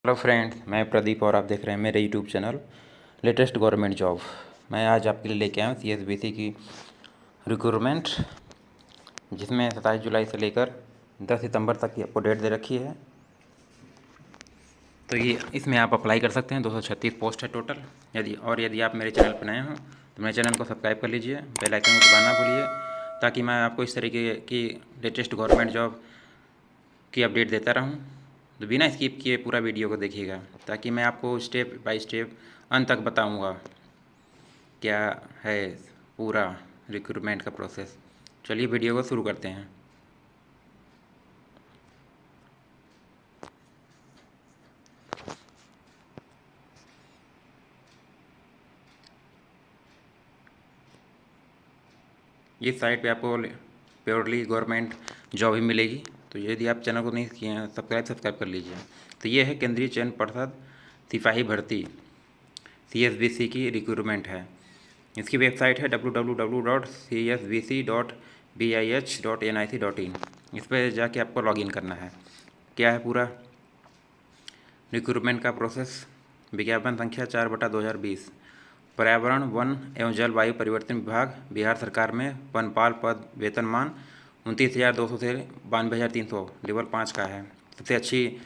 Hello friends, मैं प्रदीप और आप देख रहे हैं मेरे YouTube channel latest government job. मैं आज आपके लिए लेके आया हूँ CSBC की रिक्रूटमेंट, जिसमें 27 जुलाई से लेकर 10 सितंबर तक की आपको डेट दे रखी है। तो ये इसमें आप अप्लाई कर सकते हैं। 236 पोस्ट है टोटल। यदि आप मेरे चैनल पर नए हों तो मेरे चैनल को सब्सक्राइब कर लीजिए, बेल आइकन को दबाना भूलिए, ताकि मैं आपको इस तरीके की लेटेस्ट गवर्नमेंट जॉब की अपडेट देता रहूं। तो बिना स्किप किए पूरा वीडियो को देखिएगा, ताकि मैं आपको स्टेप बाय स्टेप अंत तक बताऊंगा क्या है पूरा रिक्रूटमेंट का प्रोसेस। चलिए वीडियो को शुरू करते हैं। इस साइट पे आपको प्योरली गवर्नमेंट जॉब ही मिलेगी। तो यदि आप चैनल को नहीं किए हैं सब्सक्राइब कर लीजिए। तो ये है केंद्रीय चयन पर्षद सिपाही भर्ती CSBC की रिक्रूटमेंट है। इसकी वेबसाइट है www.csbc.bih.nic.in। इस पर जाके आपको लॉगिन करना है। क्या है पूरा रिक्रूटमेंट का प्रोसेस। विज्ञापन संख्या 4/2020। पर्यावरण, वन एवं जलवायु परिवर्तन विभाग, बिहार सरकार में वनपाल पद, वेतनमान 29,200 से 92,300, लेवल 5 का है। सबसे अच्छी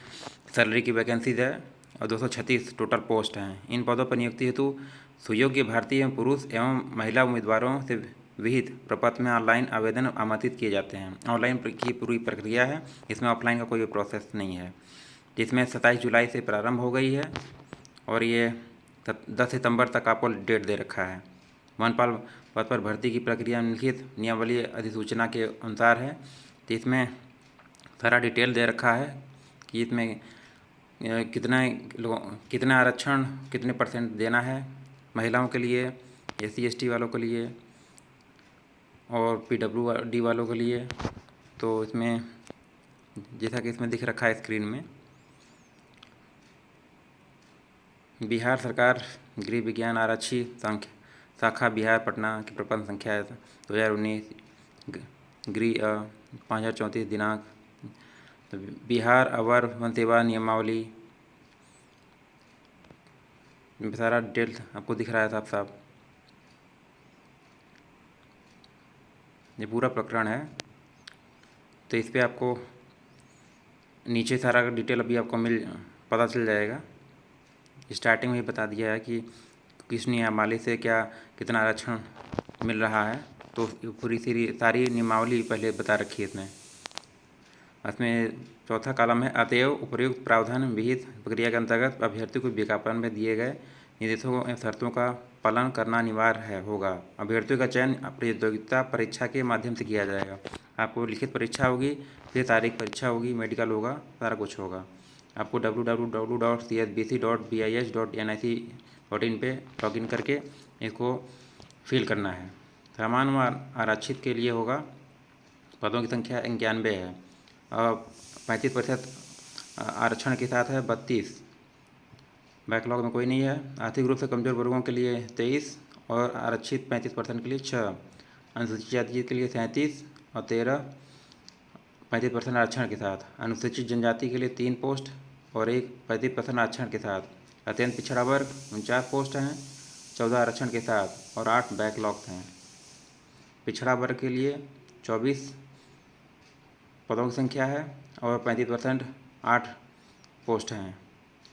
सैलरी की वैकेंसीज है और 236 टोटल पोस्ट हैं। इन पदों पर नियुक्ति हेतु सुयोग्य भारतीय एवं पुरुष एवं महिला उम्मीदवारों से विहित प्रपत्र में ऑनलाइन आवेदन आमंत्रित किए जाते हैं। ऑनलाइन की पूरी प्रक्रिया है, इसमें ऑफलाइन का कोई प्रोसेस नहीं है। जिसमें 27 जुलाई से प्रारंभ हो गई है और ये 10 सितंबर तक आपको डेट दे रखा है। वनपाल पद पर भर्ती की प्रक्रिया निम्नलिखित नियमावली अधिसूचना के अनुसार है। तो इसमें सारा डिटेल दे रखा है कि इसमें कितना आरक्षण, कितने % देना है महिलाओं के लिए, SC ST वालों के लिए और PWD वालों के लिए। तो इसमें जैसा कि इसमें दिख रखा है स्क्रीन में, बिहार सरकार गृह विज्ञान आरक्षी शाखा बिहार पटना की प्रपत्र संख्या 2019 गृह 5034 दिनांक। तो बिहार अवर वन सेवा नियमावली, सारा डिटेल आपको दिख रहा है साफ साफ। ये पूरा प्रकरण है। तो इस पर आपको नीचे सारा डिटेल अभी आपको पता चल जाएगा। स्टार्टिंग में ही बता दिया है कि किस नियमावली से कितना आरक्षण मिल रहा है। तो पूरी सारी नियमावली पहले बता रखी है इसमें चौथा कॉलम है। अतएव उपयुक्त प्रावधान विहित प्रक्रिया के अंतर्गत अभ्यर्थी को विज्ञापन में दिए गए निर्देशों एवं शर्तों का पालन करना अनिवार्य होगा। अभ्यर्थियों का चयन प्रतियोगिता परीक्षा के माध्यम से किया जाएगा। आपको लिखित परीक्षा होगी, फिर तारीख परीक्षा होगी, मेडिकल होगा, सारा कुछ होगा। आपको www.csbc.bih.nic.in पे लॉगिन करके इसको फिल करना है। सामान्य आरक्षित के लिए होगा। पदों की संख्या 91 है और 35% आरक्षण के साथ है 32। बैकलॉग में कोई नहीं है। आर्थिक रूप से कमजोर वर्गों के लिए 23 और आरक्षित 35% के लिए 6, अनुसूचित जाति के लिए 37 और 13 35% आरक्षण के साथ। अनुसूचित जनजाति के लिए 3 पोस्ट और 1 35% आरक्षण के साथ। अत्यंत पिछड़ा वर्ग 49 पोस्ट हैं 14 आरक्षण के साथ और 8 बैकलॉग्स हैं। पिछड़ा वर्ग के लिए 24 पदों की संख्या है और 35% 8 पोस्ट हैं।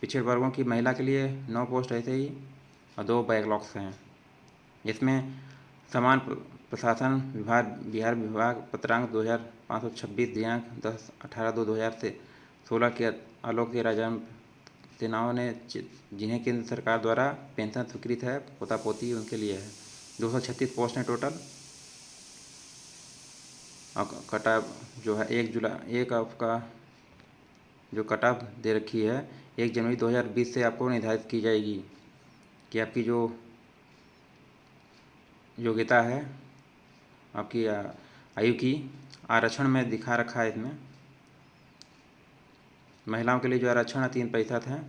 पिछड़े वर्गों की महिला के लिए 9 पोस्ट ऐसे ही और 2 बैकलॉग्स हैं। इसमें समान प्रशासन विभाग बिहार विभाग पत्रांक 2526 दिनांक 10/18/2016 के आलोक के राजन सेनाओं ने जिन्हें केंद्र सरकार द्वारा पेंशन स्वीकृत है, पोता पोती उनके लिए है। 236 पोस्ट हैं टोटल। कट ऑफ जो है 1 आपका जो कट ऑफ दे रखी है 1 जनवरी 2020 से आपको निर्धारित की जाएगी कि आपकी जो योग्यता है आपकी आयु की। आरक्षण में दिखा रखा है इसमें। महिलाओं के लिए जो आरक्षण है 3% है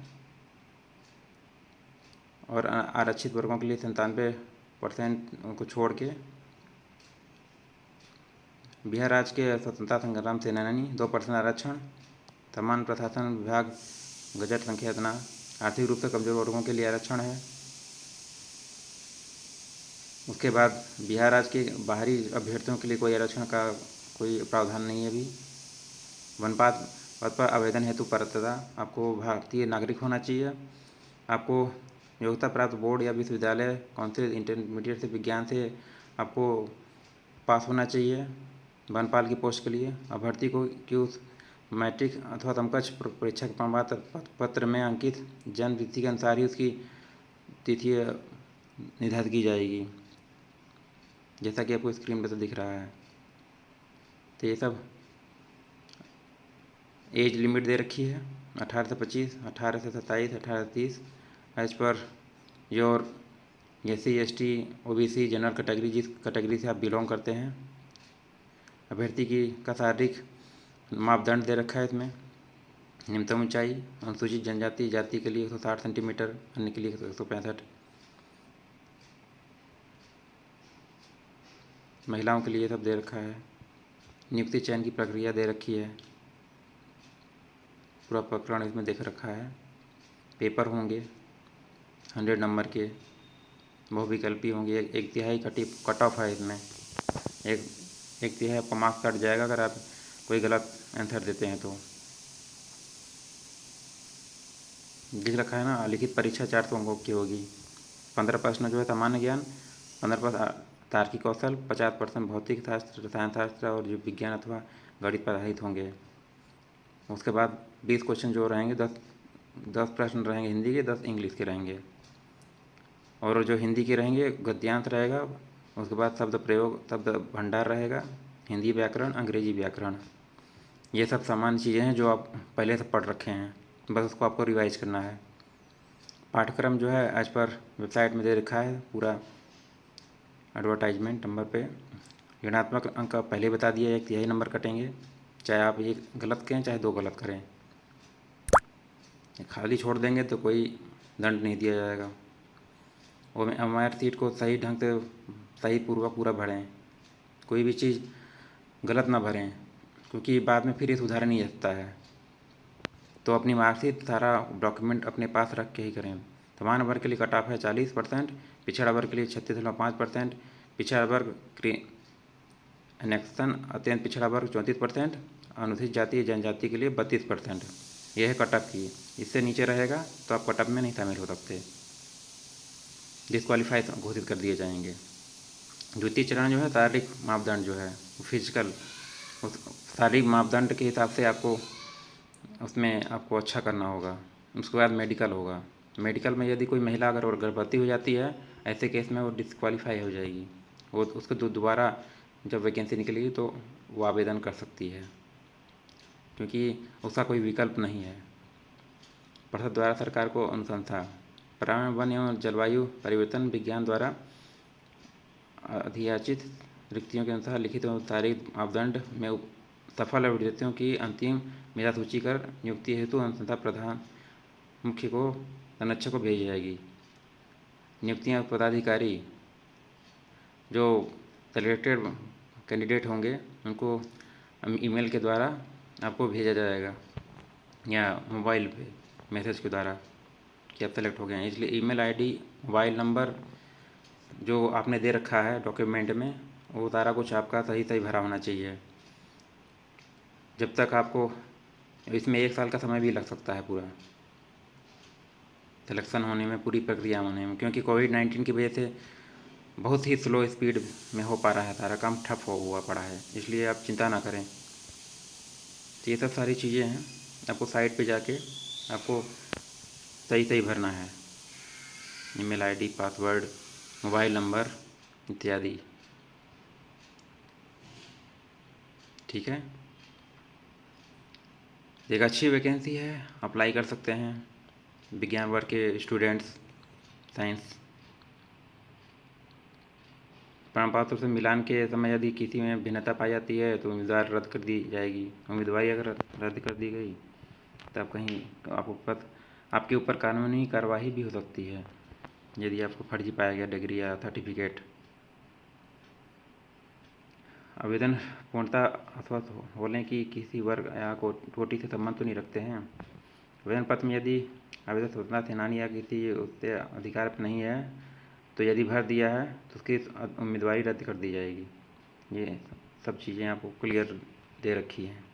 और आरक्षित वर्गों के लिए 97% को छोड़ के। बिहार राज्य के स्वतंत्रता संग्राम सेनानी 2% आरक्षण। समान प्रशासन विभाग गजट संख्या इतना। आर्थिक रूप से कमजोर वर्गों के लिए आरक्षण है। उसके बाद बिहार राज्य के बाहरी अभ्यर्थियों के लिए कोई आरक्षण का कोई प्रावधान नहीं है अभी। वनपाल पद पर आवेदन हेतु पात्रता, आपको भारतीय नागरिक होना चाहिए। आपको योग्यता प्राप्त बोर्ड या विश्वविद्यालय, काउंसिल, इंटरमीडिएट से विज्ञान से आपको पास होना चाहिए वनपाल की पोस्ट के लिए। अभ्यर्थी को कि उस मैट्रिक अथवा समकक्ष परीक्षा के प्रमाण पत्र में अंकित जन्म तिथि के अनुसार ही उसकी तिथि निर्धारित की जाएगी, जैसा कि आपको स्क्रीन पर तो दिख रहा है। तो ये सब एज लिमिट दे रखी है 18 से 25, 18 से 27, 18 से 30 as per your SC ST OBC general category, जिस कैटेगरी से आप बिलोंग करते हैं। अभ्यर्थी का शारीरिक मापदंड दे रखा है इसमें। न्यूनतम ऊंचाई अनुसूचित जनजाति जाति के लिए 160 सेंटीमीटर, अन्य के लिए 165। महिलाओं के लिए सब दे रखा है। नियुक्ति चयन की प्रक्रिया दे रखी है, पूरा प्रकरण इसमें देख रखा है। पेपर होंगे 100 नंबर के, बहुविकल्पी होंगे। एक तिहाई कट ऑफ है इसमें। एक तिहाई आपका मार्क्स कट जाएगा अगर आप कोई गलत आंसर देते हैं तो। लिख रखा है ना, लिखित परीक्षा 400 अंकों की होगी। 15 प्रश्न जो है सामान्य ज्ञान, 15% तार्किक कौशल, 50% भौतिक शास्त्र, रसायन शास्त्र और जीव विज्ञान अथवा गणित पर आधारित होंगे। उसके बाद 20 क्वेश्चन जो रहेंगे, 10 प्रश्न रहेंगे हिंदी के, 10 इंग्लिश के रहेंगे। और जो हिंदी के रहेंगे गद्यांश रहेगा। उसके बाद शब्द प्रयोग, शब्द भंडार रहेगा, हिंदी व्याकरण, अंग्रेजी व्याकरण। ये सब सामान्य चीज़ें हैं जो आप पहले से पढ़ रखे हैं, बस उसको आपको रिवाइज करना है। पाठ्यक्रम जो है आज पर वेबसाइट में दे रखा है पूरा, एडवर्टाइजमेंट नंबर पे। ऋणात्मक अंक पहले बता दिया, 1/3 नंबर कटेंगे, चाहे आप एक गलत करें चाहे 2 गलत करें। खाली छोड़ देंगे तो कोई दंड नहीं दिया जाएगा। और हमारे सीट को सही ढंग से सही पूर्वक पूरा भरें, कोई भी चीज़ गलत ना भरें, क्योंकि बाद में फिर ये सुधारा नहीं जाता है। तो अपनी मार्कशीट सारा डॉक्यूमेंट अपने पास रख के ही करें। सामान्य वर्ग के लिए कट ऑफ है 40%, पिछड़ा वर्ग के लिए 36.5%, पिछड़ा वर्ग एनेक्शन अत्यंत पिछड़ा वर्ग 34%, अनुसूचित जाति जनजाति के लिए 32%। यह है कट ऑफ की। इससे नीचे रहेगा तो आप कट ऑफ में नहीं शामिल हो सकते, डिस्क्वालीफाई घोषित कर दिए जाएंगे। द्वितीय चरण जो है शारीरिक मापदंड जो है फिजिकल, उस शारीरिक मापदंड के हिसाब से आपको उसमें आपको अच्छा करना होगा। उसके बाद मेडिकल होगा। मेडिकल में यदि कोई महिला अगर गर्भवती हो जाती है, ऐसे केस में वो डिस्क्वालीफाई हो जाएगी। वो उसको दोबारा जब वैकेंसी निकलेगी तो वो आवेदन कर सकती है, क्योंकि उसका कोई विकल्प नहीं है। परिषद द्वारा सरकार को अनुशंसा, पर्यावरण वन एवं जलवायु परिवर्तन विज्ञान द्वारा अधियाचित रिक्तियों के अनुसार लिखित एवं शारीरिक मापदंड में सफल अभ्यर्थियों की अंतिम मेधा सूची कर नियुक्ति हेतु अनुसंधान प्रधान मुख्य को संरक्षक को भेजी जाएगी। नियुक्तियां पदाधिकारी जो सेलेक्टेड कैंडिडेट होंगे उनको ईमेल के द्वारा आपको भेजा जाएगा या मोबाइल पे मैसेज के द्वारा कि आप सेलेक्ट हो गए हैं। इसलिए ईमेल आईडी, मोबाइल नंबर जो आपने दे रखा है डॉक्यूमेंट में, वो सारा कुछ आपका सही सही भरा होना चाहिए। जब तक आपको इसमें 1 साल का समय भी लग सकता है पूरा सिलेक्शन होने में, पूरी प्रक्रिया होने में, क्योंकि कोविड-19 की वजह से बहुत ही स्लो स्पीड में हो पा रहा है, सारा काम ठप हुआ पड़ा है। इसलिए आप चिंता ना करें। तो ये सब सारी चीज़ें हैं, आपको साइट पे जाके आपको सही सही भरना है। Email ID, password, mobile number इत्यादि। ठीक है, एक अच्छी वैकेंसी है, अप्लाई कर सकते हैं विज्ञान वर्ग के स्टूडेंट्स। साइंस प्रमाण पत्र से मिलान के समय यदि किसी में भिन्नता पाई जाती है तो उम्मीदवार रद्द कर दी जाएगी। उम्मीदवारी अगर रद्द कर दी गई तब कहीं आपके ऊपर कानूनी कार्रवाई भी हो सकती है यदि आपको फर्जी पाया गया डिग्री या सर्टिफिकेट। आवेदन पूर्णतः अस्वस्थ होने की किसी वर्ग या कोटि से संबंध तो नहीं रखते हैं। आवेदन पत्र में यदि आवेदक स्वतंत्रता सेनानी या किसी उससे अधिकार पर नहीं है तो यदि भर दिया है तो उसकी उम्मीदवारी रद्द कर दी जाएगी। ये सब चीज़ें आपको क्लियर दे रखी हैं।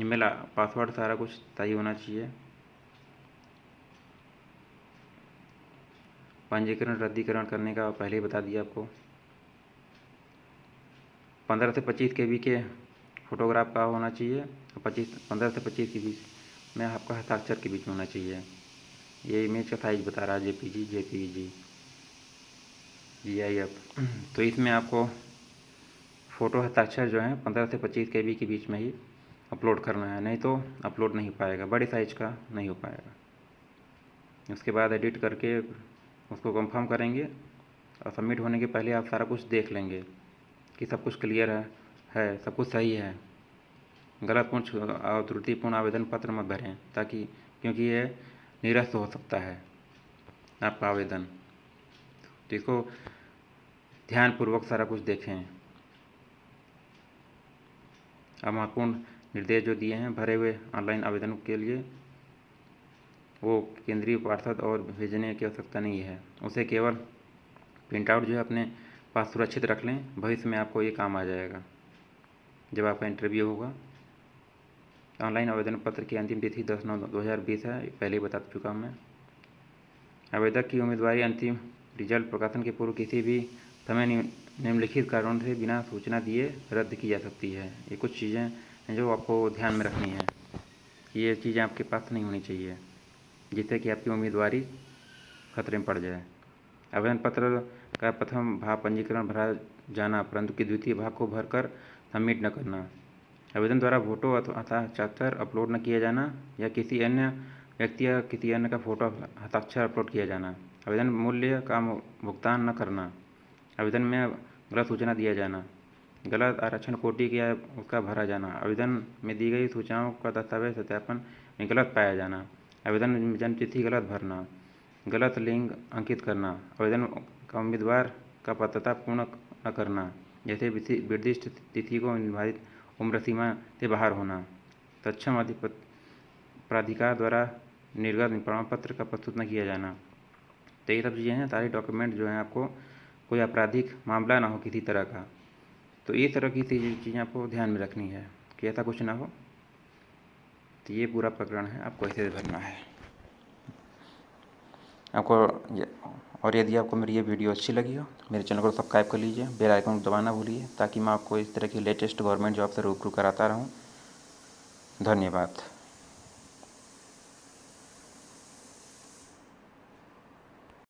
ईमेल पासवर्ड सारा कुछ सही होना चाहिए। पंजीकरण रद्दीकरण करने का पहले ही बता दिया आपको। 15 से 25 KB के फोटोग्राफ का होना चाहिए और 15 से 25 के बीच में आपका हस्ताक्षर के बीच में होना चाहिए। ये इमेज का साइज बता रहा है JPG, JPEG, GIF। तो इसमें आपको फ़ोटो हस्ताक्षर जो है 15 से 25 KB के बीच में ही अपलोड करना है, नहीं तो अपलोड नहीं हो पाएगा, बड़े साइज का नहीं हो पाएगा। उसके बाद एडिट करके उसको कंफर्म करेंगे और सबमिट होने के पहले आप सारा कुछ देख लेंगे कि सब कुछ क्लियर है, सब कुछ सही है। गलत और त्रुटिपूर्ण आवेदन पत्र मत भरें, ताकि क्योंकि ये निरस्त हो सकता है आपका आवेदन। तो इसको ध्यानपूर्वक सारा कुछ देखें। अब महत्वपूर्ण निर्देश जो दिए हैं भरे हुए ऑनलाइन आवेदन के लिए, वो केंद्रीय पार्षद और भेजने की आवश्यकता नहीं है। उसे केवल प्रिंट आउट जो है अपने पास सुरक्षित रख लें, भविष्य में आपको ये काम आ जाएगा जब आपका इंटरव्यू होगा। ऑनलाइन आवेदन पत्र की अंतिम तिथि 10/9/2020 है, पहले ही बता चुका हूँ मैं। आवेदक की उम्मीदवारी अंतिम रिजल्ट प्रकाशन के पूर्व किसी भी समय निम्नलिखित कारणों से बिना सूचना दिए रद्द की जा सकती है। ये कुछ चीज़ें हैं जो आपको ध्यान में रखनी है। ये चीज़ें आपके पास नहीं होनी चाहिए जिससे कि आपकी उम्मीदवारी खतरे में पड़ जाए। आवेदन पत्र का प्रथम भाग पंजीकरण भरा जाना, परंतु कि द्वितीय भाग को भरकर सबमिट न करना। आवेदन द्वारा फोटो अथवा हस्ताक्षर अपलोड न किया जाना या किसी अन्य व्यक्ति या किसी अन्य का फोटो हस्ताक्षर अपलोड किया जाना। आवेदन मूल्य का भुगतान न करना। आवेदन में गलत सूचना दिया जाना। गलत आरक्षण कोटि या उसका भरा जाना। आवेदन में दी गई सूचनाओं का दस्तावेज सत्यापन में गलत पाया जाना। आवेदन में जन्म तिथि गलत भरना। गलत लिंग अंकित करना। आवेदन का उम्मीदवार का पात्रता पूर्ण न करना, जैसे निर्दिष्ट तिथि को निर्धारित उम्र सीमा से बाहर होना। सक्षम प्राधिकार द्वारा निर्गत प्रमाण पत्र का प्रस्तुत न किया जाना। तो ये सब चीज़ें हैं, सारे डॉक्यूमेंट जो हैं आपको, कोई आपराधिक मामला ना हो किसी तरह का, तो ये तरह की चीज़ें आपको ध्यान में रखनी है कि ऐसा कुछ ना हो। तो ये पूरा प्रकरण है, आपको ऐसे भरना है आपको। और यदि आपको मेरी ये वीडियो अच्छी लगी हो, मेरे चैनल को सब्सक्राइब कर लीजिए, बेल आइकन को दबाना भूलिए, ताकि मैं आपको इस तरह की लेटेस्ट गवर्नमेंट जॉब से रूबरू कराता रहूं। धन्यवाद।